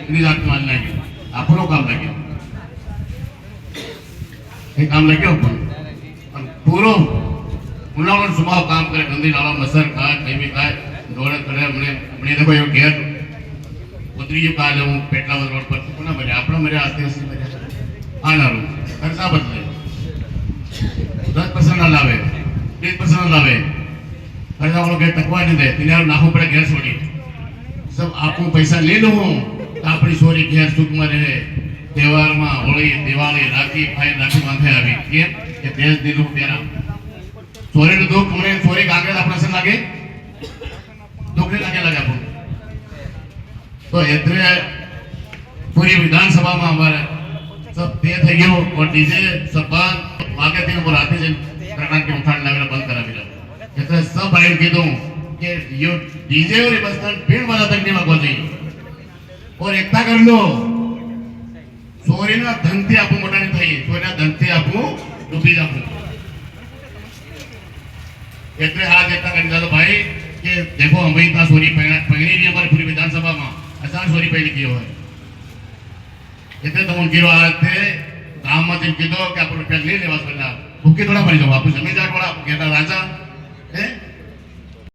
એની જાતનું હાલ લાગ્યું આપણો કામ લાગ્યો એ કામ લાગ્યો પણ પૂરો ઉનાળો સ્વભાવ કામ કરે ગંદી નાળો મસર ખાય કઈ ખાય દોડે કરે મને તો કોઈ ઘેર ઉતરી ગયું કાલે હું પેટલાવદ રોડ પર કોના મર્યા આપણા મર્યા આદિવાસી મર્યા આ નારું ખર્ચા બદલે 10% ના લાવે 20% ના લાવે खर्चा वालों के तकवा नहीं दे तीन नाखों पड़े गैर छोड़ी सब आपको पैसा ले लो तो अपनी सोरी गैर सुख में रहे त्योहार में होली दिवाली राखी भाई राखी बांधे अभी ये देश दिलों तेरा सोरे ने दुख हमने सोरी कागज अपना से लागे दुख ने लगे अपन तो इतने पूरी विधानसभा में हमारे सब ते थे गयो और डीजे सब आगे तीन बुलाते हैं कर्नाटक के उठान लगे बंद करा दिया એટલે सब આઈ કીધું કે यो डीजे और बसतान भीड़ वाला तक नहीं मांगो चाहिए और एकता कर लो सोरीना धनती आपू मोटा नहीं થઈ સોરીના ધનથી આપू ડૂબી જાપू એટલે आज एकता कर दो भाई कि देखो हम इतना सोरी पहनी नहीं हमारी पूरी विधानसभा में आसान सोरी पहनी की है એટલે તો હું ગીરો આતે ગામ માં જેમ કીધો કે આપણે રૂપિયા લઈ લેવા પહેલા ભૂકી થોડા પડી જાવ આપું જમીન જાટ વાળા કેતા રાજા